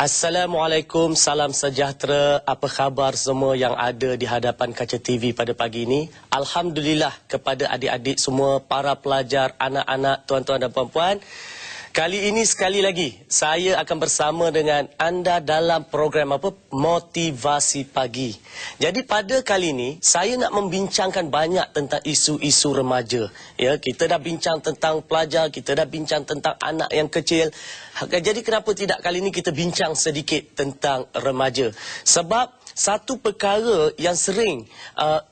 Assalamualaikum, salam sejahtera. Apa khabar semua yang ada di hadapan kaca TV pada pagi ini? Alhamdulillah kepada adik-adik semua, para pelajar, anak-anak, tuan-tuan dan puan-puan. Kali ini sekali lagi saya akan bersama dengan anda dalam program apa? Motivasi Pagi. Jadi pada kali ini saya nak membincangkan banyak tentang isu-isu remaja. Ya, kita dah bincang tentang pelajar, kita dah bincang tentang anak yang kecil. Jadi kenapa tidak kali ini kita bincang sedikit tentang remaja? Sebab satu perkara yang sering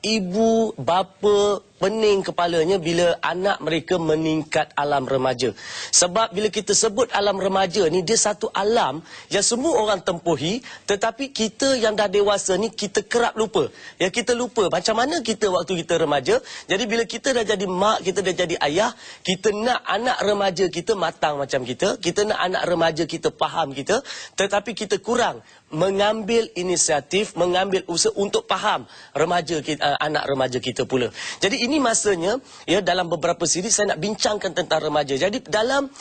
ibu, bapa pening kepalanya bila anak mereka meningkat alam remaja. Sebab bila kita sebut alam remaja ni, dia satu alam yang semua orang tempuhi, tetapi kita yang dah dewasa ni kita kerap lupa. Ya, kita lupa macam mana kita waktu kita remaja. Jadi bila kita dah jadi mak, kita dah jadi ayah, kita nak anak remaja kita matang macam kita nak anak remaja kita faham kita, tetapi kita kurang mengambil inisiatif, mengambil usaha untuk faham remaja kita, anak remaja kita pula. Jadi ini masanya, ya, dalam beberapa siri saya nak bincangkan tentang remaja. Jadi dalam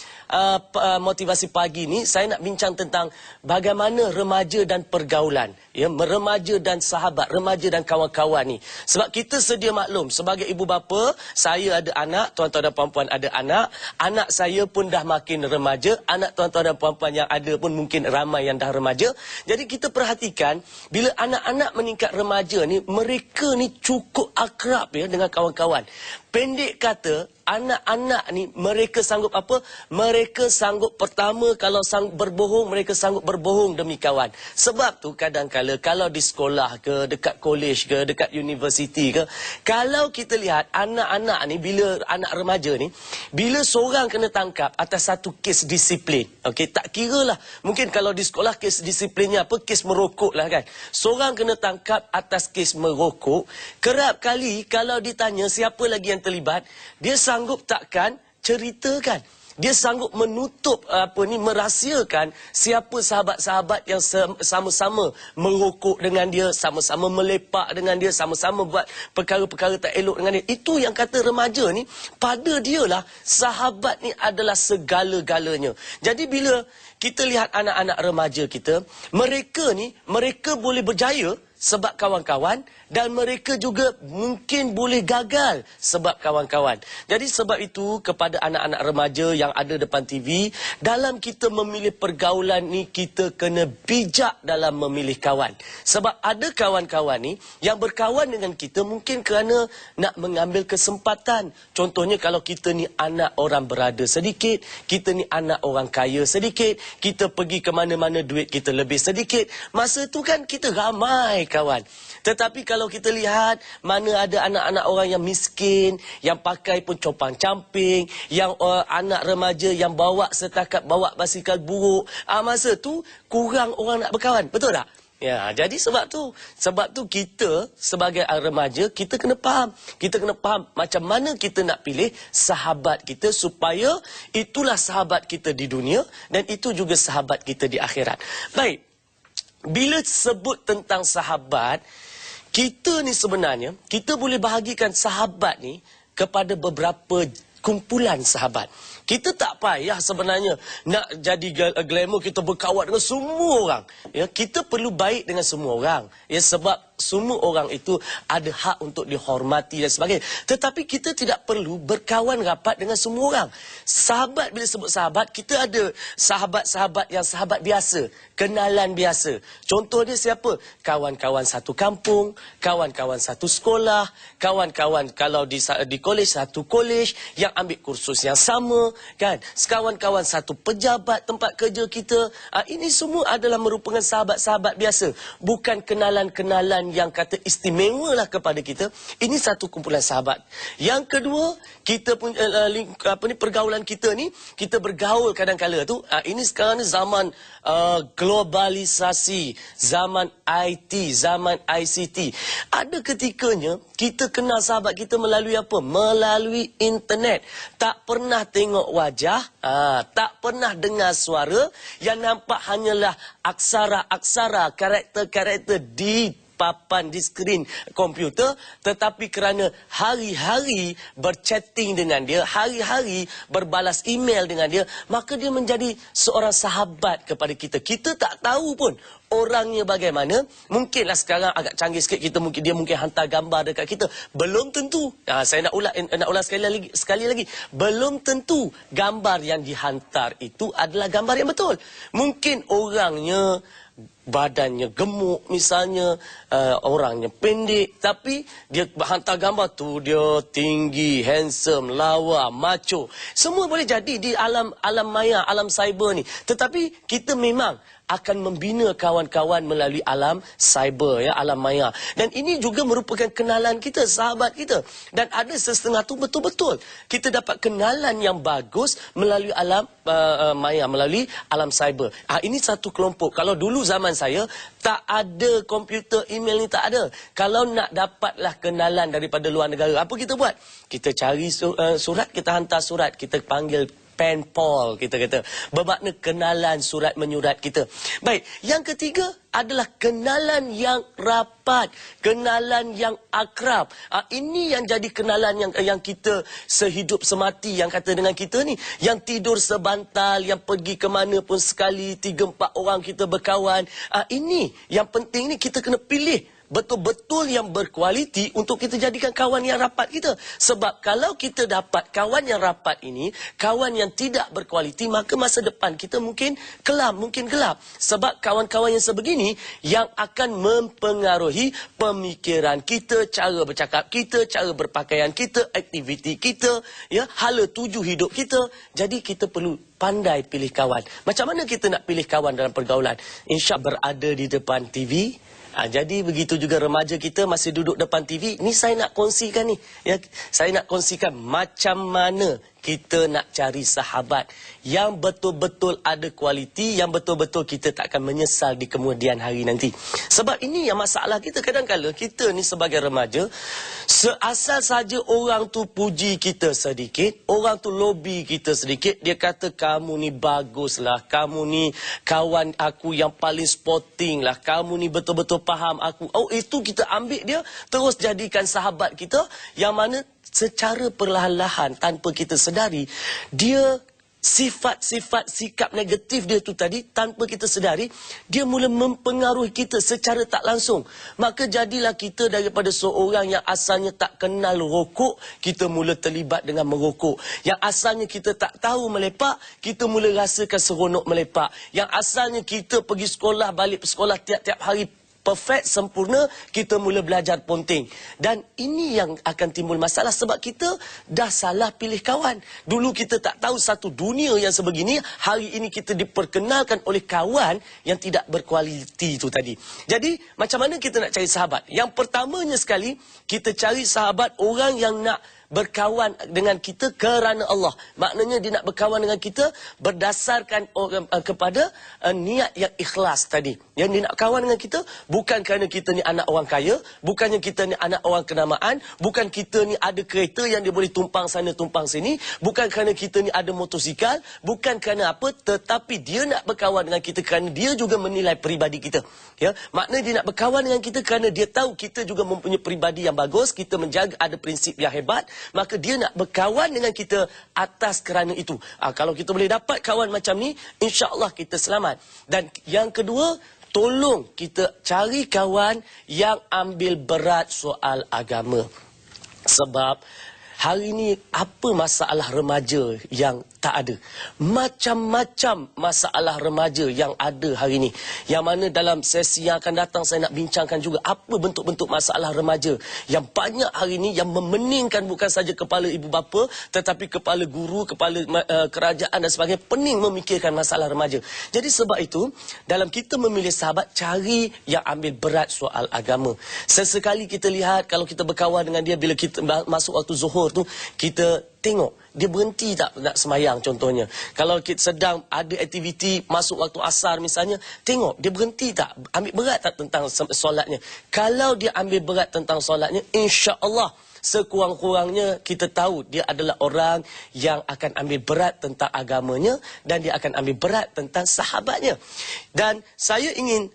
motivasi pagi ni saya nak bincang tentang bagaimana remaja dan pergaulan, ya, remaja dan sahabat, remaja dan kawan-kawan ni. Sebab kita sedia maklum sebagai ibu bapa, saya ada anak, tuan-tuan dan puan-puan ada anak, anak saya pun dah makin remaja, anak tuan-tuan dan puan-puan yang ada pun mungkin ramai yang dah remaja. Jadi kita perhatikan bila anak-anak meningkat remaja ni, mereka ni cukup akrab, ya, dengan kawan-kawan. Pendek kata, anak-anak ni mereka sanggup apa? Mereka sanggup, pertama, kalau sanggup berbohong, mereka sanggup berbohong demi kawan. Sebab tu kadang-kala kalau di sekolah ke, dekat kolej ke, dekat universiti ke, kalau kita lihat anak-anak ni, bila anak remaja ni, bila seorang kena tangkap atas satu kes disiplin, okey, tak kira lah, mungkin kalau di sekolah kes disiplinnya apa, kes merokok lah kan. Seorang kena tangkap atas kes merokok, kerap kali kalau ditanya siapa lagi yang terlibat, dia sanggup takkan ceritakan. Dia sanggup menutup merahsiakan siapa sahabat-sahabat yang sama-sama merokok dengan dia, sama-sama melepak dengan dia, sama-sama buat perkara-perkara tak elok dengan dia. Itu yang kata remaja ni, pada dialah sahabat ni adalah segala-galanya. Jadi bila kita lihat anak-anak remaja kita, mereka boleh berjaya sebab kawan-kawan, dan mereka juga mungkin boleh gagal sebab kawan-kawan. Jadi sebab itu kepada anak-anak remaja yang ada depan TV, dalam kita memilih pergaulan ni, kita kena bijak dalam memilih kawan. Sebab ada kawan-kawan ni yang berkawan dengan kita mungkin kerana nak mengambil kesempatan. Contohnya kalau kita ni anak orang berada sedikit, kita ni anak orang kaya sedikit, kita pergi ke mana-mana duit kita lebih sedikit, masa tu kan kita ramai kawan. Tetapi kalau kita lihat mana ada anak-anak orang yang miskin, yang pakai pun compang-camping, yang anak remaja yang bawa setakat bawa basikal buruk, masa tu kurang orang nak berkawan. Betul tak? Ya, jadi sebab tu kita sebagai remaja, kita kena faham. Kita kena faham macam mana kita nak pilih sahabat kita supaya itulah sahabat kita di dunia dan itu juga sahabat kita di akhirat. Baik. Bila sebut tentang sahabat, kita ni sebenarnya, kita boleh bahagikan sahabat ni kepada beberapa kumpulan sahabat. Kita tak payah sebenarnya nak jadi glamour, kita berkawan dengan semua orang. Ya, kita perlu baik dengan semua orang. Ya, sebab semua orang itu ada hak untuk dihormati dan sebagainya. Tetapi kita tidak perlu berkawan rapat dengan semua orang. Sahabat, bila sebut sahabat, kita ada sahabat-sahabat yang sahabat biasa, kenalan biasa. Contoh dia siapa? Kawan-kawan satu kampung, kawan-kawan satu sekolah, kawan-kawan kalau di kolej, satu kolej yang ambil kursus yang sama, kan? Kawan-kawan satu pejabat tempat kerja kita. Ini semua adalah merupakan sahabat-sahabat biasa, bukan kenalan-kenalan yang kata istimewa lah kepada kita. Ini satu kumpulan sahabat. Yang kedua, kita pun pergaulan kita ni, kita bergaul kadang-kala tu. Ini sekarang ni zaman globalisasi, zaman IT, zaman ICT. Ada ketikanya kita kenal sahabat kita melalui apa? Melalui internet. Tak pernah tengok wajah, tak pernah dengar suara, yang nampak hanyalah aksara-aksara, karakter-karakter di papan, di skrin komputer, tetapi kerana hari-hari berchatting dengan dia, hari-hari berbalas email dengan dia, maka dia menjadi seorang sahabat kepada kita. Kita tak tahu pun orangnya bagaimana. Mungkinlah sekarang agak canggih sikit, dia mungkin hantar gambar dekat kita. Belum tentu. Saya nak ulang sekali lagi. Belum tentu gambar yang dihantar itu adalah gambar yang betul. Mungkin orangnya badannya gemuk misalnya, orangnya pendek, tapi dia hantar gambar tu dia tinggi, handsome, lawa, macho. Semua boleh jadi di alam maya, alam cyber ni. Tetapi kita memang akan membina kawan-kawan melalui alam cyber, ya, alam maya. Dan ini juga merupakan kenalan kita, sahabat kita. Dan ada setengah tu betul-betul kita dapat kenalan yang bagus melalui alam maya, melalui alam cyber. Ini satu kelompok. Kalau dulu zaman saya tak ada komputer, email ni tak ada. Kalau nak dapatlah kenalan daripada luar negara, apa kita buat? Kita cari surat, kita hantar surat, kita panggil pen pal, kita kata. Bermakna kenalan surat menyurat kita. Baik, yang ketiga adalah kenalan yang rapat, kenalan yang akrab. Ini yang jadi kenalan yang kita sehidup semati, yang kata dengan kita ni, yang tidur sebantal, yang pergi ke mana pun sekali, 3-4 orang kita berkawan. Ini yang penting ni, kita kena pilih betul-betul yang berkualiti untuk kita jadikan kawan yang rapat kita. Sebab kalau kita dapat kawan yang rapat ini, kawan yang tidak berkualiti, maka masa depan kita mungkin kelam, mungkin gelap. Sebab kawan-kawan yang sebegini yang akan mempengaruhi pemikiran kita, cara bercakap kita, cara berpakaian kita, aktiviti kita, ya, hala tuju hidup kita. Jadi kita perlu pandai pilih kawan. Macam mana kita nak pilih kawan dalam pergaulan? InsyaAllah berada di depan TV. Jadi begitu juga remaja kita masih duduk depan TV. Ni saya nak kongsikan ni, ya, saya nak kongsikan macam mana kita nak cari sahabat yang betul-betul ada kualiti, yang betul-betul kita tak akan menyesal di kemudian hari nanti. Sebab ini yang masalah kita. Kadang-kadang kita ni sebagai remaja, seasal saja orang tu puji kita sedikit, orang tu lobby kita sedikit, dia kata kamu ni baguslah, kamu ni kawan aku yang paling sporting lah, kamu ni betul-betul faham aku. Oh, itu kita ambil dia, terus jadikan sahabat kita, yang mana secara perlahan-lahan tanpa kita sedari, dia sifat-sifat sikap negatif dia tu tadi, tanpa kita sedari, dia mula mempengaruhi kita secara tak langsung. Maka jadilah kita daripada seorang yang asalnya tak kenal rokok, kita mula terlibat dengan merokok. Yang asalnya kita tak tahu melepak, kita mula rasakan seronok melepak. Yang asalnya kita pergi sekolah, balik sekolah tiap-tiap hari perfect, sempurna, kita mula belajar ponting. Dan ini yang akan timbul masalah sebab kita dah salah pilih kawan. Dulu kita tak tahu satu dunia yang sebegini, hari ini kita diperkenalkan oleh kawan yang tidak berkualiti itu tadi. Jadi, macam mana kita nak cari sahabat? Yang pertamanya sekali, kita cari sahabat orang yang nak berkawan dengan kita kerana Allah. Maknanya dia nak berkawan dengan kita berdasarkan kepada niat yang ikhlas tadi. Yang dia nak kawan dengan kita bukan kerana kita ni anak orang kaya, bukannya kita ni anak orang kenamaan, bukan kita ni ada kereta yang dia boleh tumpang sana tumpang sini, bukan kerana kita ni ada motosikal, bukan kerana apa, tetapi dia nak berkawan dengan kita kerana dia juga menilai peribadi kita. Ya, maknanya dia nak berkawan dengan kita kerana dia tahu kita juga mempunyai peribadi yang bagus, kita menjaga ada prinsip yang hebat. Maka dia nak berkawan dengan kita atas kerana itu. Kalau kita boleh dapat kawan macam ni, insya-Allah kita selamat. Dan yang kedua, tolong kita cari kawan yang ambil berat soal agama. Sebab hari ini apa masalah remaja yang tak ada? Macam-macam masalah remaja yang ada hari ini. Yang mana dalam sesi yang akan datang saya nak bincangkan juga apa bentuk-bentuk masalah remaja yang banyak hari ini yang memeningkan bukan saja kepala ibu bapa, tetapi kepala guru, kepala kerajaan dan sebagainya pening memikirkan masalah remaja. Jadi sebab itu, dalam kita memilih sahabat, cari yang ambil berat soal agama. Sesekali kita lihat kalau kita berkawan dengan dia, bila kita masuk waktu zuhur tu, kita tengok dia berhenti tak nak semayang contohnya. Kalau kita sedang ada aktiviti masuk waktu asar misalnya, tengok dia berhenti tak, ambil berat tak tentang solatnya. Kalau dia ambil berat tentang solatnya, insya-Allah sekurang-kurangnya kita tahu dia adalah orang yang akan ambil berat tentang agamanya dan dia akan ambil berat tentang sahabatnya. Dan saya ingin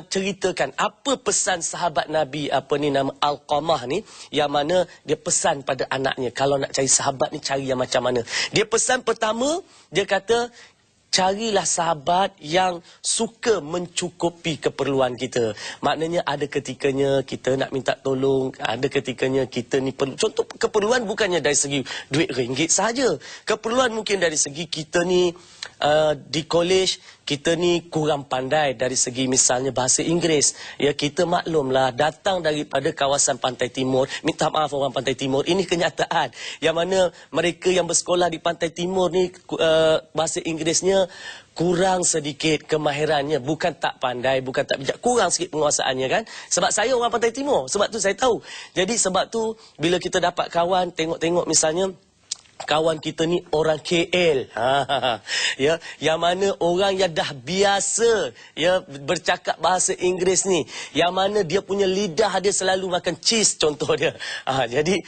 ceritakan apa pesan sahabat Nabi nama Alqamah ni, yang mana dia pesan pada anaknya kalau nak cari sahabat ni cari yang macam mana. Dia pesan pertama, dia kata carilah sahabat yang suka mencukupi keperluan kita. Maknanya ada ketikanya kita nak minta tolong, ada ketikanya kita ni perlu. Contoh keperluan bukannya dari segi duit ringgit sahaja. Keperluan mungkin dari segi kita ni di kolej, kita ni kurang pandai dari segi misalnya bahasa Inggeris. Ya, kita maklumlah datang daripada kawasan Pantai Timur. Minta maaf orang Pantai Timur, ini kenyataan. Yang mana mereka yang bersekolah di Pantai Timur ni bahasa Inggerisnya kurang sedikit kemahirannya. Bukan tak pandai, bukan tak bijak, kurang sikit penguasaannya kan. Sebab saya orang Pantai Timur, sebab tu saya tahu. Jadi sebab tu bila kita dapat kawan, tengok-tengok misalnya kawan kita ni orang KL, ya, yang mana orang yang dah biasa ya bercakap bahasa Inggeris ni, yang mana dia punya lidah dia selalu makan cheese contoh dia. Jadi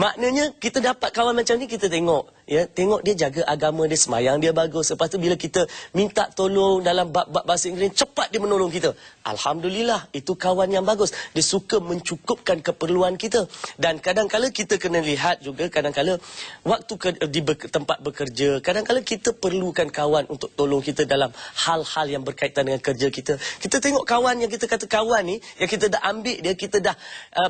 maknanya kita dapat kawan macam ni, kita tengok ya, tengok dia jaga agama dia, semayang dia bagus. Lepas tu bila kita minta tolong dalam bab-bab bahasa Inggeris, cepat dia menolong kita. Alhamdulillah, itu kawan yang bagus. Dia suka mencukupkan keperluan kita. Dan kadang-kala kita kena lihat juga, kadang-kala waktu di tempat bekerja, kadang-kala kita perlukan kawan untuk tolong kita dalam hal-hal yang berkaitan dengan kerja kita. Kita tengok kawan yang kita kata kawan ni, yang kita dah ambil dia, kita dah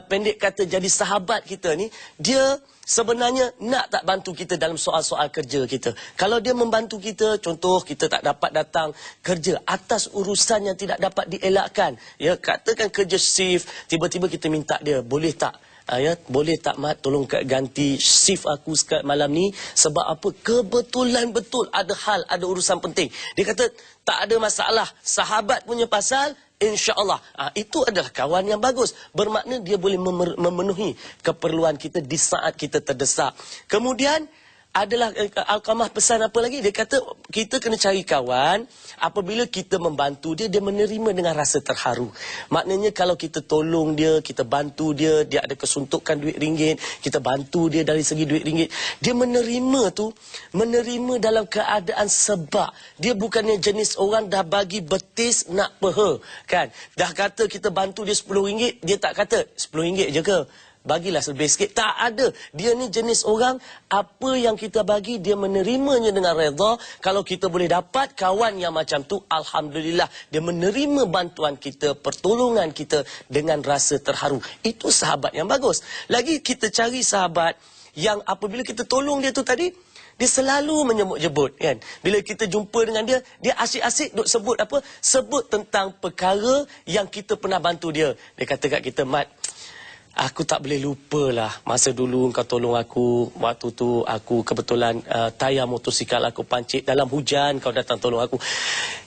pendek kata jadi sahabat kita ni, dia sebenarnya nak tak bantu kita dalam soal-soal kerja kita. Kalau dia membantu kita, contoh kita tak dapat datang kerja atas urusan yang tidak dapat dielakkan, ya, katakan kerja shift, tiba-tiba kita minta dia, boleh tak ya, boleh tak Mat tolong ganti shift aku malam ni, sebab apa, kebetulan betul ada hal, ada urusan penting. Dia kata tak ada masalah, sahabat punya pasal, InsyaAllah. Itu adalah kawan yang bagus. Bermakna dia boleh memenuhi keperluan kita di saat kita terdesak. Kemudian adalah Alqamah pesan apa lagi? Dia kata kita kena cari kawan, apabila kita membantu dia, dia menerima dengan rasa terharu. Maknanya kalau kita tolong dia, kita bantu dia, dia ada kesuntukan duit ringgit, kita bantu dia dari segi duit ringgit, dia menerima tu, menerima dalam keadaan sebab. Dia bukannya jenis orang dah bagi betis nak peha, kan? Dah kata kita bantu dia RM10, dia tak kata RM10 je ke? Bagilah lebih sikit. Tak ada. Dia ni jenis orang, apa yang kita bagi, dia menerimanya dengan redha. Kalau kita boleh dapat kawan yang macam tu, Alhamdulillah. Dia menerima bantuan kita, pertolongan kita dengan rasa terharu. Itu sahabat yang bagus. Lagi kita cari sahabat yang apabila kita tolong dia tu tadi, dia selalu menyebut-jebut, kan? Bila kita jumpa dengan dia, dia asyik-asyik duk sebut apa? Sebut tentang perkara yang kita pernah bantu dia. Dia kata kat kita, Mat, aku tak boleh lupalah masa dulu kau tolong aku. Waktu tu aku kebetulan tayar motosikal aku pancit dalam hujan, kau datang tolong aku.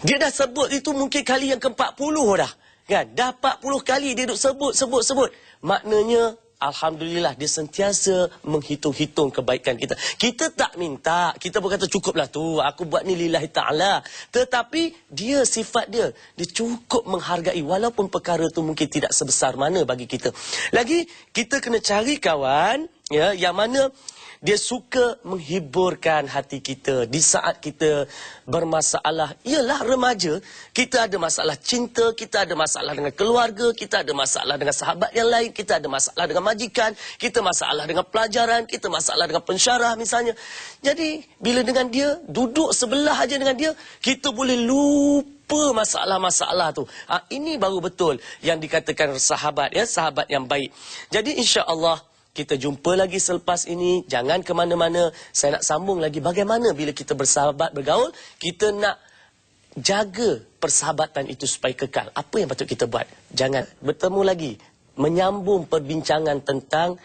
Dia dah sebut itu mungkin kali yang ke-40 dah, kan? Dah 40 kali dia duk sebut. Maknanya Alhamdulillah, dia sentiasa menghitung-hitung kebaikan kita. Kita tak minta, kita berkata cukuplah tu, aku buat ni lillahi ta'ala. Tetapi dia, sifat dia, dia cukup menghargai walaupun perkara tu mungkin tidak sebesar mana bagi kita. Lagi, kita kena cari kawan ya, yang mana dia suka menghiburkan hati kita di saat kita bermasalah. Ialah remaja, kita ada masalah cinta, kita ada masalah dengan keluarga, kita ada masalah dengan sahabat yang lain, kita ada masalah dengan majikan, kita masalah dengan pelajaran, kita masalah dengan pensyarah misalnya. Jadi bila dengan dia, duduk sebelah aja dengan dia, kita boleh lupa masalah-masalah tu. Ini baru betul yang dikatakan sahabat, ya, sahabat yang baik. Jadi insya-Allah kita jumpa lagi selepas ini. Jangan ke mana-mana. Saya nak sambung lagi bagaimana bila kita bersahabat, bergaul, kita nak jaga persahabatan itu supaya kekal. Apa yang patut kita buat? Jangan. Bertemu lagi, menyambung perbincangan tentang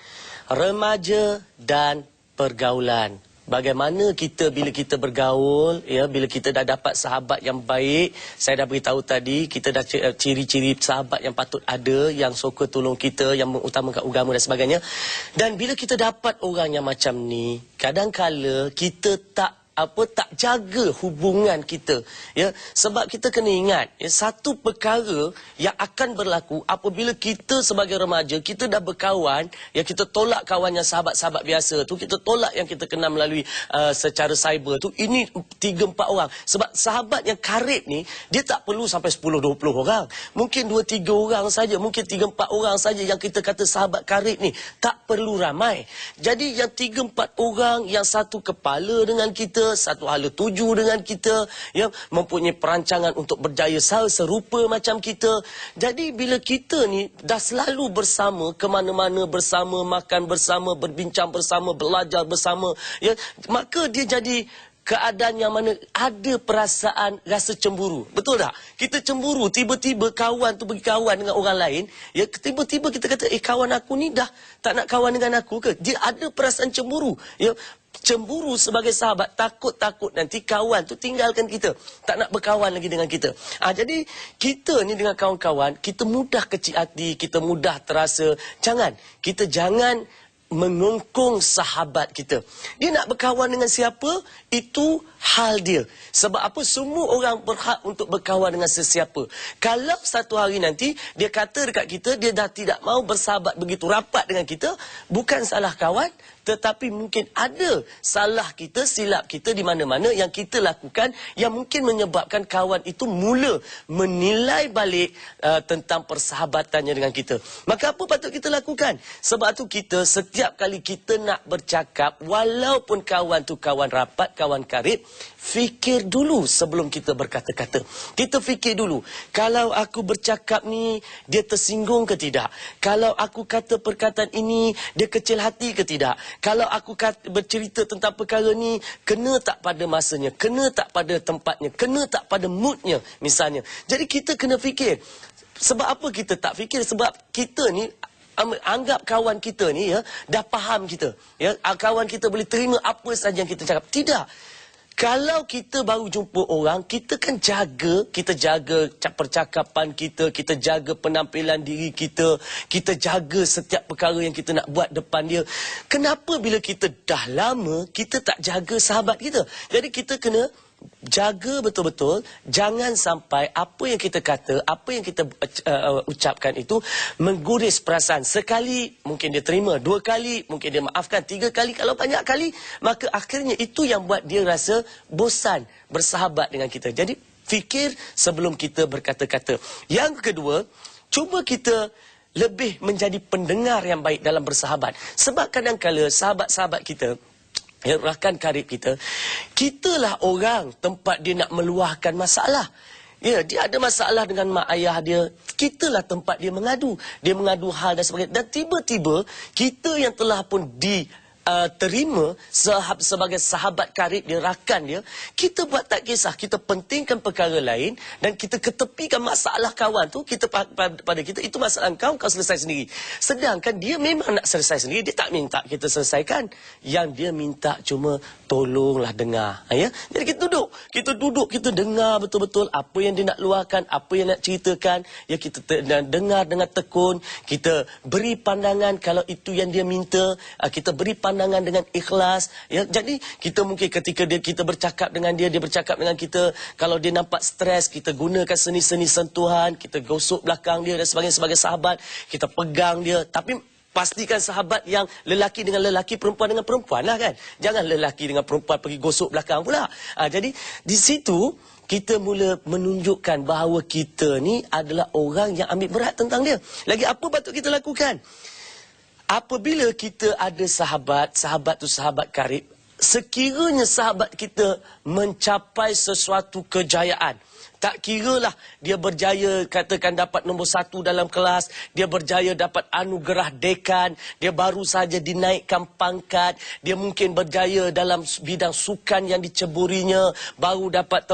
remaja dan pergaulan. Bagaimana kita bila kita bergaul, ya, bila kita dah dapat sahabat yang baik. Saya dah beritahu tadi, kita dah ciri-ciri sahabat yang patut ada, yang suka tolong kita, yang mengutamakan agama dan sebagainya. Dan bila kita dapat orang yang macam ni, kadang-kala kita tak tak jaga hubungan kita, ya. Sebab kita kena ingat, ya, satu perkara yang akan berlaku apabila kita sebagai remaja, kita dah berkawan, ya, kita tolak kawan yang sahabat-sahabat biasa tu, kita tolak yang kita kenal melalui secara cyber tu, ini 3-4 orang. Sebab sahabat yang karib ni, dia tak perlu sampai 10-20 orang. Mungkin 2-3 orang saja, mungkin 3-4 orang saja yang kita kata sahabat karib ni. Tak perlu ramai. Jadi yang 3-4 orang yang satu kepala dengan kita, satu hala tuju dengan kita, yang mempunyai perancangan untuk berjaya serupa macam kita. Jadi bila kita ni dah selalu bersama, ke mana-mana bersama, makan bersama, berbincang bersama, belajar bersama, ya, maka dia jadi keadaan yang mana ada perasaan rasa cemburu. Betul tak? Kita cemburu, tiba-tiba kawan tu pergi kawan dengan orang lain, ya, tiba-tiba kita kata, kawan aku ni dah tak nak kawan dengan aku ke? Dia ada perasaan cemburu, ya. Cemburu sebagai sahabat, takut-takut nanti kawan tu tinggalkan kita, tak nak berkawan lagi dengan kita. Jadi kita ni dengan kawan-kawan, kita mudah kecil hati, kita mudah terasa. Kita jangan mengungkung sahabat kita. Dia nak berkawan dengan siapa, itu hal dia. Sebab apa? Semua orang berhak untuk berkawan dengan sesiapa. Kalau satu hari nanti dia kata dekat kita, dia dah tidak mau bersahabat begitu rapat dengan kita, bukan salah kawan, tetapi mungkin ada salah kita, silap kita di mana-mana yang kita lakukan, yang mungkin menyebabkan kawan itu mula menilai balik tentang persahabatannya dengan kita. Maka apa patut kita lakukan? Sebab tu kita setiap kali kita nak bercakap, walaupun kawan tu kawan rapat, kawan karib, fikir dulu sebelum kita berkata-kata. Kita fikir dulu, kalau aku bercakap ni, dia tersinggung ke tidak? Kalau aku kata perkataan ini, dia kecil hati ke tidak? Kalau aku bercerita tentang perkara ni, kena tak pada masanya, kena tak pada tempatnya, kena tak pada moodnya misalnya. Jadi kita kena fikir. Sebab apa kita tak fikir? Sebab kita ni anggap kawan kita ni, ya, dah faham kita, ya, kawan kita boleh terima apa saja yang kita cakap. Tidak. Kalau kita baru jumpa orang, kita kan kita jaga percakapan kita, kita jaga penampilan diri kita, kita jaga setiap perkara yang kita nak buat depan dia. Kenapa bila kita dah lama, kita tak jaga sahabat kita? Jadi kita kena jaga betul-betul, jangan sampai apa yang kita kata, apa yang kita ucapkan itu mengguris perasaan. Sekali mungkin dia terima, 2 kali mungkin dia maafkan, 3 kali, kalau banyak kali, maka akhirnya itu yang buat dia rasa bosan bersahabat dengan kita. Jadi fikir sebelum kita berkata-kata. Yang kedua, cuba kita lebih menjadi pendengar yang baik dalam bersahabat. Sebab kadang-kala sahabat-sahabat kita, ya, rakan karib kita, kitalah orang tempat dia nak meluahkan masalah. Ya, dia ada masalah dengan mak ayah dia, kitalah tempat dia mengadu. Dia mengadu hal dan sebagainya. Dan tiba-tiba, kita yang telah pun terima sebagai sahabat karib dia, rakan dia, kita buat tak kisah, kita pentingkan perkara lain dan kita ketepikan masalah kawan tu, kita pada kita, itu masalah kau selesai sendiri. Sedangkan dia memang nak selesai sendiri, dia tak minta kita selesaikan. Yang dia minta cuma tolonglah dengar, ya. Jadi kita duduk, kita dengar betul-betul apa yang dia nak luahkan, apa yang nak ceritakan, ya, kita dengar dengan tekun, kita beri pandangan kalau itu yang dia minta, kita beri pandangan dengan ikhlas, ya. Jadi kita mungkin ketika kita bercakap dengan dia, dia bercakap dengan kita, kalau dia nampak stres, kita gunakan seni-seni sentuhan, kita gosok belakang dia dan sebagainya sebagai sahabat, kita pegang dia. Tapi pastikan sahabat yang lelaki dengan lelaki, perempuan dengan perempuan lah, kan. Jangan lelaki dengan perempuan pergi gosok belakang pula. Jadi di situ kita mula menunjukkan bahawa kita ni adalah orang yang ambil berat tentang dia. Lagi apa patut kita lakukan? Apabila kita ada sahabat tu sahabat karib, sekiranya sahabat kita mencapai sesuatu kejayaan, tak kiralah dia berjaya, katakan dapat nombor 1 dalam kelas, dia berjaya dapat anugerah dekan, dia baru saja dinaikkan pangkat, dia mungkin berjaya dalam bidang sukan yang diceburinya, baru dapat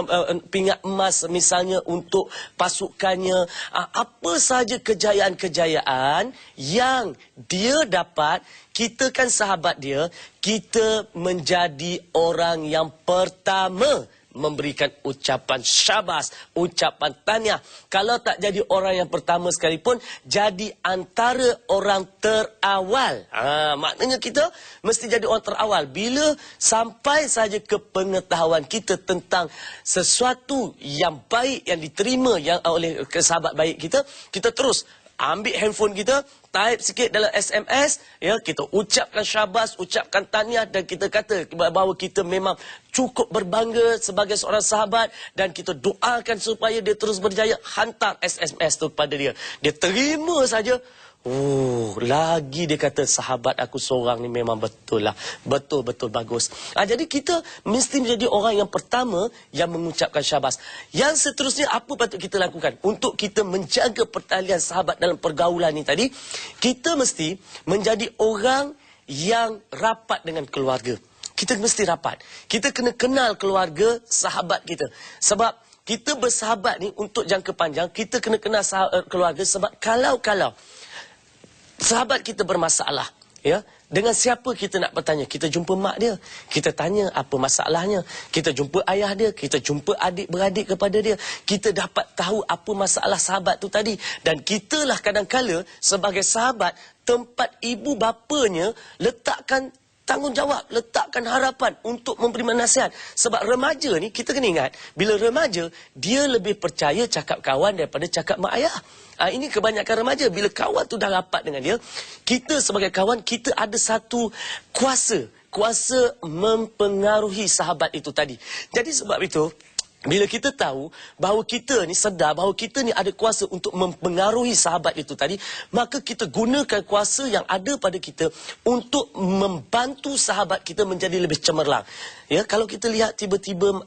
pingat emas misalnya untuk pasukannya. Apa saja kejayaan-kejayaan yang dia dapat, kita kan sahabat dia, kita menjadi orang yang pertama memberikan ucapan syabas, ucapan tahniah. Kalau tak jadi orang yang pertama sekalipun, jadi antara orang terawal. Maknanya kita mesti jadi orang terawal. Bila sampai saja ke pengetahuan kita tentang sesuatu yang baik yang diterima yang oleh sahabat baik kita, kita terus ambil handphone kita, type sikit dalam SMS, ya, kita ucapkan syabas, ucapkan tahniah, dan kita kata bahawa kita memang cukup berbangga sebagai seorang sahabat, dan kita doakan supaya dia terus berjaya. Hantar SMS tu kepada dia. Dia terima saja. Oh, lagi dia kata sahabat aku seorang ni memang betul lah. Betul-betul bagus. Jadi kita mesti menjadi orang yang pertama yang mengucapkan syabas. Yang seterusnya apa patut kita lakukan? Untuk kita menjaga pertalian sahabat dalam pergaulan ni tadi, kita mesti menjadi orang yang rapat dengan keluarga. Kita mesti rapat. Kita kena kenal keluarga sahabat kita. Sebab kita bersahabat ni untuk jangka panjang, kita kena kenal keluarga. Sebab kalau sahabat kita bermasalah, ya, dengan siapa kita nak bertanya? Kita jumpa mak dia, kita tanya apa masalahnya. Kita jumpa ayah dia, kita jumpa adik-beradik kepada dia. Kita dapat tahu apa masalah sahabat tu tadi. Dan kitalah kadang-kala sebagai sahabat, tempat ibu bapanya letakkan tanggungjawab, letakkan harapan untuk memberi nasihat. Sebab remaja ni, kita kena ingat, bila remaja, dia lebih percaya cakap kawan daripada cakap mak ayah. Ini kebanyakan remaja. Bila kawan tu dah rapat dengan dia, kita sebagai kawan, kita ada satu kuasa mempengaruhi sahabat itu tadi. Jadi sebab itu, bila kita tahu bahawa kita ni sedar bahawa kita ni ada kuasa untuk mempengaruhi sahabat itu tadi, maka kita gunakan kuasa yang ada pada kita untuk membantu sahabat kita menjadi lebih cemerlang. Ya, kalau kita lihat tiba-tiba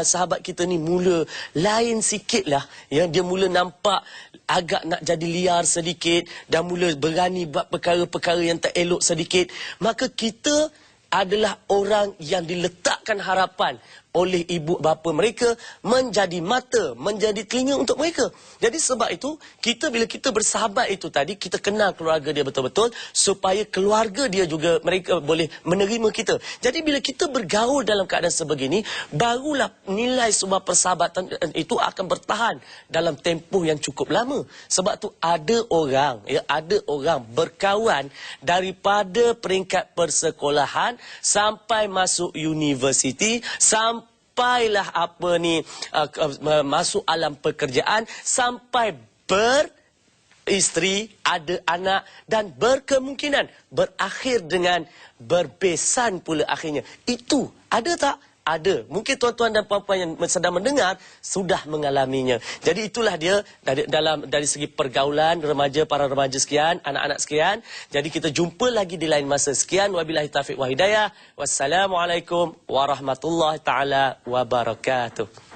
sahabat kita ni mula lain sikit lah, ya, dia mula nampak agak nak jadi liar sedikit dan mula berani buat perkara-perkara yang tak elok sedikit, maka kita adalah orang yang diletakkan harapan oleh ibu bapa mereka, menjadi mata, menjadi telinga untuk mereka. Jadi sebab itu, bila kita bersahabat itu tadi, kita kenal keluarga dia betul-betul, supaya keluarga dia juga, mereka boleh menerima kita. Jadi bila kita bergaul dalam keadaan sebegini, barulah nilai sebuah persahabatan itu akan bertahan dalam tempoh yang cukup lama. Sebab tu ada orang berkawan daripada peringkat persekolahan sampai masuk universiti, sampailah masuk alam pekerjaan, sampai beristeri, ada anak, dan berkemungkinan berakhir dengan berbesan pula akhirnya. Itu ada tak? Ada. Mungkin tuan-tuan dan puan-puan yang sedang mendengar sudah mengalaminya. Jadi itulah dia dari segi pergaulan remaja, para remaja sekian, anak-anak sekian. Jadi kita jumpa lagi di lain masa. Sekian, wabillahi taufiq wa hidayah. Wassalamualaikum warahmatullahi taala wabarakatuh.